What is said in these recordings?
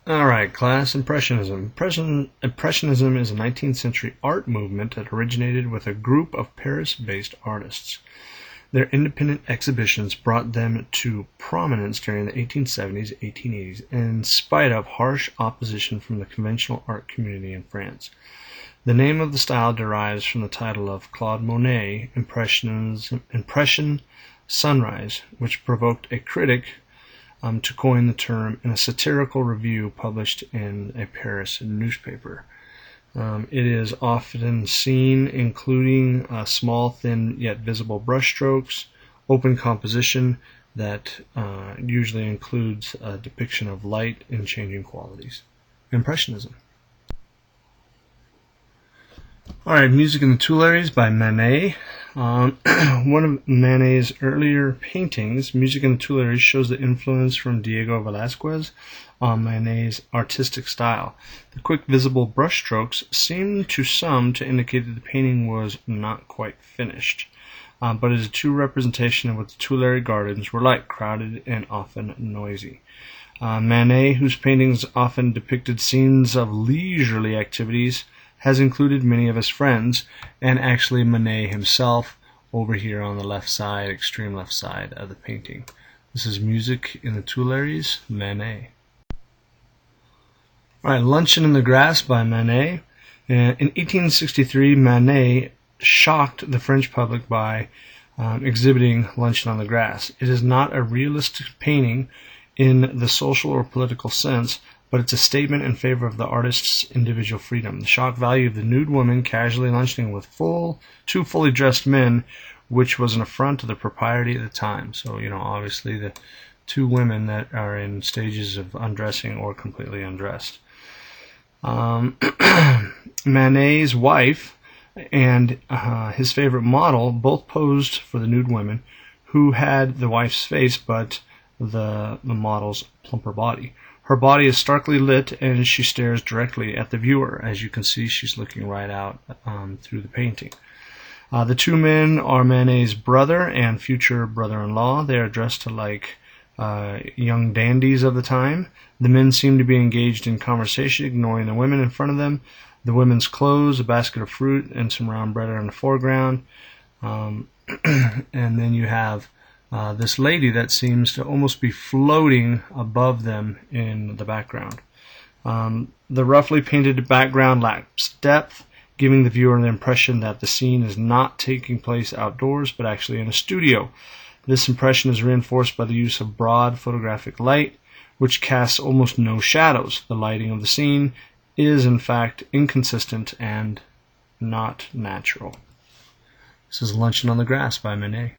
Alright, class, Impressionism. Impressionism is a 19th century art movement that originated with a group of Paris-based artists. Their independent exhibitions brought them to prominence during the 1870s, 1880s, in spite of harsh opposition from the conventional art community in France. The name of the style derives from the title of Claude Monet, Impression Sunrise, which provoked a critic to coin the term in a satirical review published in a Paris newspaper. It is often seen including small, thin, yet visible brushstrokes, open composition that usually includes a depiction of light in changing qualities. Impressionism. Alright, Music in the Tuileries by Manet. One of Manet's earlier paintings, Music in the Tuileries, shows the influence from Diego Velázquez on Manet's artistic style. The quick visible brushstrokes seem to some to indicate that the painting was not quite finished, but it is a true representation of what the Tuileries gardens were like, crowded and often noisy. Manet, whose paintings often depicted scenes of leisurely activities, has included many of his friends, and actually Manet himself over here on the left side, extreme left side of the painting. This is Music in the Tuileries, Manet. Alright, Luncheon in the Grass by Manet. In 1863, Manet shocked the French public by exhibiting Luncheon on the Grass. It is not a realistic painting in the social or political sense, but it's a statement in favor of the artist's individual freedom. The shock value of the nude woman casually lunching with two fully dressed men, which was an affront to the propriety of the time. So, obviously the two women that are in stages of undressing or completely undressed. Manet's wife and his favorite model both posed for the nude women, who had the wife's face but the model's plumper body. Her body is starkly lit, and she stares directly at the viewer. As you can see, she's looking right out through the painting. The two men are Manet's brother and future brother-in-law. They are dressed like young dandies of the time. The men seem to be engaged in conversation, ignoring the women in front of them. The women's clothes, a basket of fruit, and some round bread are in the foreground. And then you have this lady that seems to almost be floating above them in the background. The roughly painted background lacks depth, giving the viewer the impression that the scene is not taking place outdoors, but actually in a studio. This impression is reinforced by the use of broad photographic light, which casts almost no shadows. The lighting of the scene is, in fact, inconsistent and not natural. This is Luncheon on the Grass by Manet.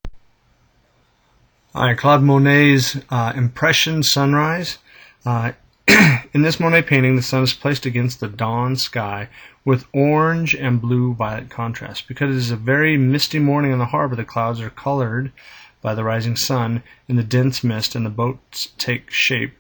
Alright, Claude Monet's Impression Sunrise. In this Monet painting, the sun is placed against the dawn sky with orange and blue-violet contrast. Because it is a very misty morning in the harbor, the clouds are colored by the rising sun in the dense mist, and the boats take shape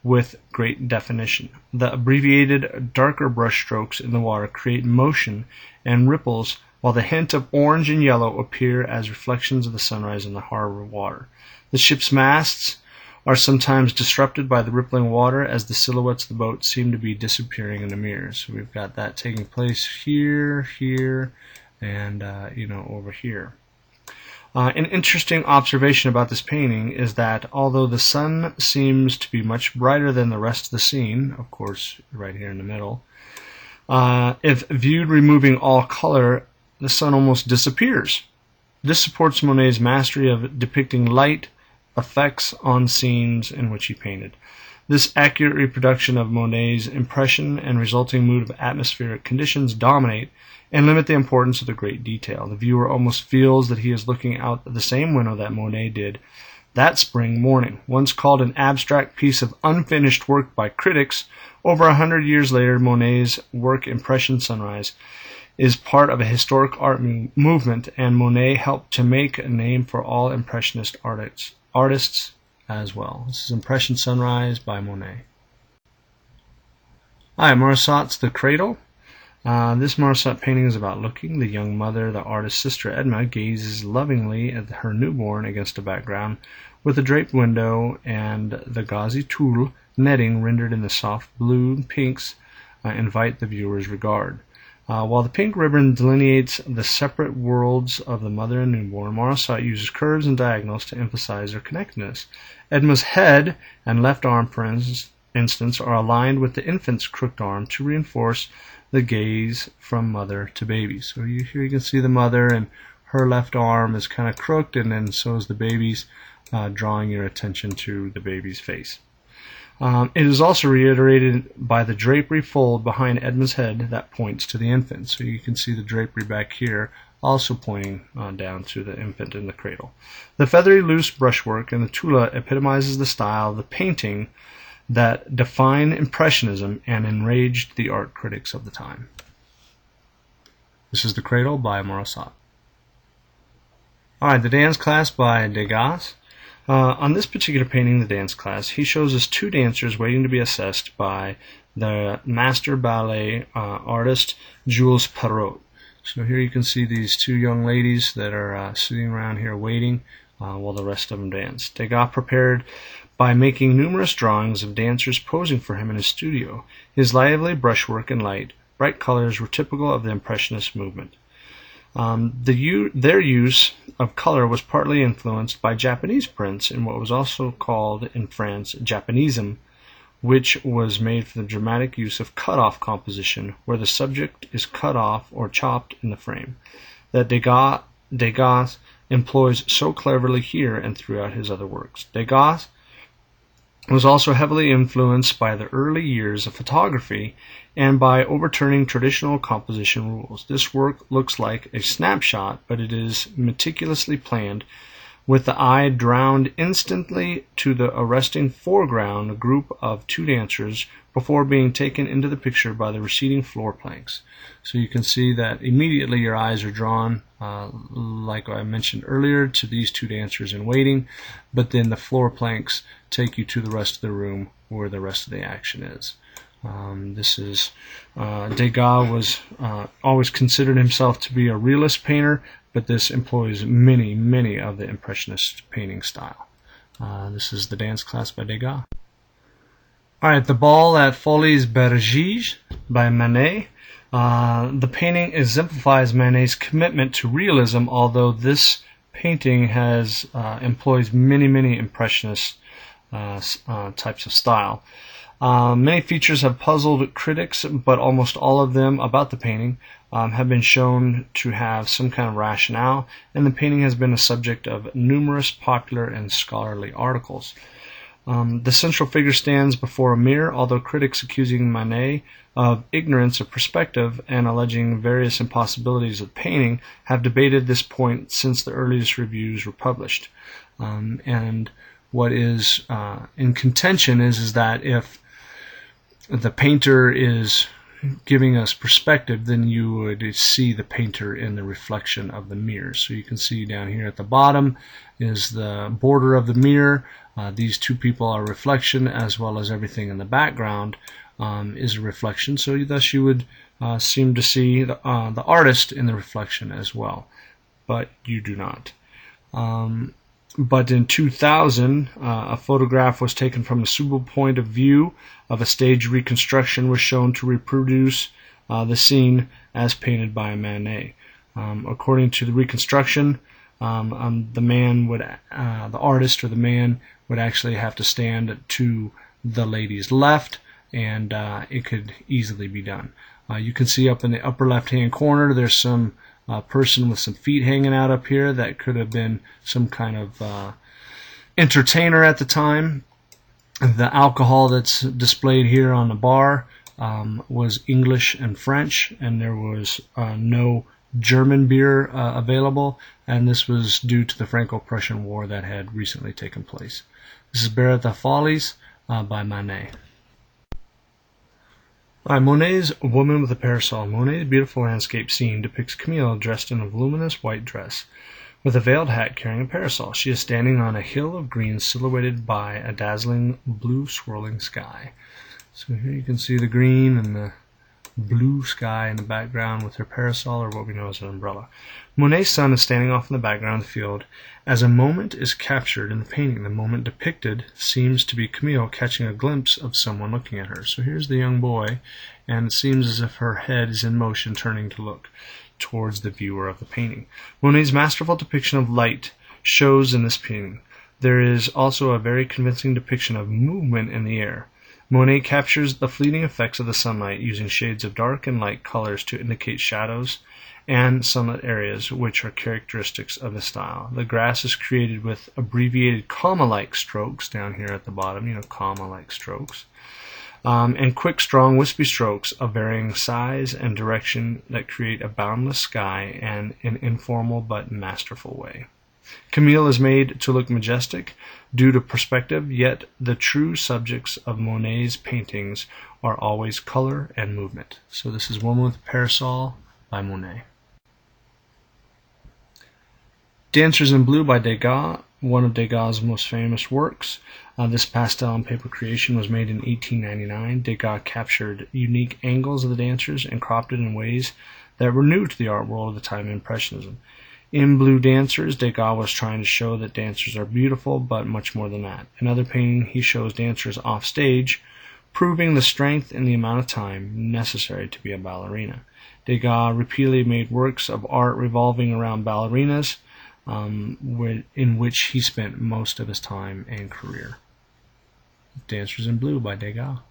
with great definition. The abbreviated, darker brushstrokes in the water create motion and ripples, while the hint of orange and yellow appear as reflections of the sunrise in the harbor water. The ship's masts are sometimes disrupted by the rippling water, as the silhouettes of the boat seem to be disappearing in the mirrors. So we've got that taking place here, and over here. An interesting observation about this painting is that although the sun seems to be much brighter than the rest of the scene, of course right here in the middle, if viewed removing all color, the sun almost disappears. This supports Monet's mastery of depicting light effects on scenes in which he painted. This accurate reproduction of Monet's impression and resulting mood of atmospheric conditions dominate and limit the importance of the great detail. The viewer almost feels that he is looking out the same window that Monet did that spring morning. Once called an abstract piece of unfinished work by critics, over 100 years later, Monet's work Impression Sunrise is part of a historic art movement, and Monet helped to make a name for all Impressionist artists as well. This is Impression Sunrise by Monet. Morisot's The Cradle. This Mauressat painting is about looking. The young mother, the artist's sister Edma, gazes lovingly at her newborn against a background with a draped window and the gauzy tulle netting rendered in the soft blue and pinks invite the viewer's regard. While the pink ribbon delineates the separate worlds of the mother and newborn, Mauressat uses curves and diagonals to emphasize their connectedness. Edma's head and left arm, for instance, are aligned with the infant's crooked arm to reinforce the gaze from mother to baby. So here you can see the mother, and her left arm is kind of crooked, and then so is the baby's, drawing your attention to the baby's face. It is also reiterated by the drapery fold behind Edma's head that points to the infant. So you can see the drapery back here also pointing down to the infant in the cradle. The feathery loose brushwork in the tulle epitomizes the style of the painting that defined Impressionism and enraged the art critics of the time. This is The Cradle by Mauressat. Alright, The Dance Class by Degas. On this particular painting, The Dance Class, he shows us two dancers waiting to be assessed by the master ballet artist Jules Perrault. So here you can see these two young ladies that are sitting around here waiting while the rest of them dance. Degas prepared by making numerous drawings of dancers posing for him in his studio. His lively brushwork and light, bright colors were typical of the Impressionist movement. Their use of color was partly influenced by Japanese prints in what was also called in France Japanism, which was made for the dramatic use of cut-off composition, where the subject is cut off or chopped in the frame, that Degas employs so cleverly here and throughout his other works. Degas was also heavily influenced by the early years of photography and by overturning traditional composition rules. This work looks like a snapshot, but it is meticulously planned, with the eye drowned instantly to the arresting foreground, a group of two dancers, before being taken into the picture by the receding floor planks. So you can see that immediately your eyes are drawn, like I mentioned earlier, to these two dancers in waiting, but then the floor planks take you to the rest of the room where the rest of the action is. Degas was always considered himself to be a realist painter, but this employs many of the Impressionist painting style. This is The Dance Class by Degas. Alright, The Ball at Folies Bergère by Manet. The painting exemplifies Manet's commitment to realism, although this painting has employs many Impressionist types of style. Many features have puzzled critics, but almost all of them about the painting have been shown to have some kind of rationale, and the painting has been a subject of numerous popular and scholarly articles. The central figure stands before a mirror, although critics accusing Manet of ignorance of perspective and alleging various impossibilities of painting have debated this point since the earliest reviews were published. And what is in contention is that if the painter is giving us perspective, then you would see the painter in the reflection of the mirror. So you can see down here at the bottom is the border of the mirror. These two people are reflection, as well as everything in the background is a reflection. So thus you would seem to see the artist in the reflection as well, but you do not. But in 2000, a photograph was taken from a suitable point of view of a stage reconstruction was shown to reproduce the scene as painted by Manet. According to the reconstruction, the artist or the man would actually have to stand to the lady's left, and it could easily be done. You can see up in the upper left-hand corner, there's some person with some feet hanging out up here that could have been some kind of entertainer at the time. The alcohol that's displayed here on the bar was English and French, and there was no German beer available, and this was due to the Franco-Prussian War that had recently taken place. This is Ball at Folies by Manet. Monet's Woman with a Parasol. Monet's beautiful landscape scene depicts Camille dressed in a voluminous white dress, with a veiled hat carrying a parasol. She is standing on a hill of green silhouetted by a dazzling blue swirling sky. So here you can see the green and the blue sky in the background with her parasol, or what we know as an umbrella. Monet's son is standing off in the background of the field as a moment is captured in the painting. The moment depicted seems to be Camille catching a glimpse of someone looking at her. So here's the young boy, and it seems as if her head is in motion, turning to look towards the viewer of the painting. Monet's masterful depiction of light shows in this painting. There is also a very convincing depiction of movement in the air. Monet captures the fleeting effects of the sunlight using shades of dark and light colors to indicate shadows and sunlit areas, which are characteristics of the style. The grass is created with abbreviated comma-like strokes down here at the bottom, comma-like strokes, and quick, strong, wispy strokes of varying size and direction that create a boundless sky in an informal but masterful way. Camille is made to look majestic due to perspective, yet the true subjects of Monet's paintings are always color and movement. So this is Woman with a Parasol by Monet. Dancers in Blue by Degas, one of Degas' most famous works. This pastel and paper creation was made in 1899. Degas captured unique angles of the dancers and cropped it in ways that were new to the art world of the time, Impressionism. In Blue Dancers, Degas was trying to show that dancers are beautiful, but much more than that. In other painting, he shows dancers off stage, proving the strength and the amount of time necessary to be a ballerina. Degas repeatedly made works of art revolving around ballerinas, in which he spent most of his time and career. Dancers in Blue by Degas.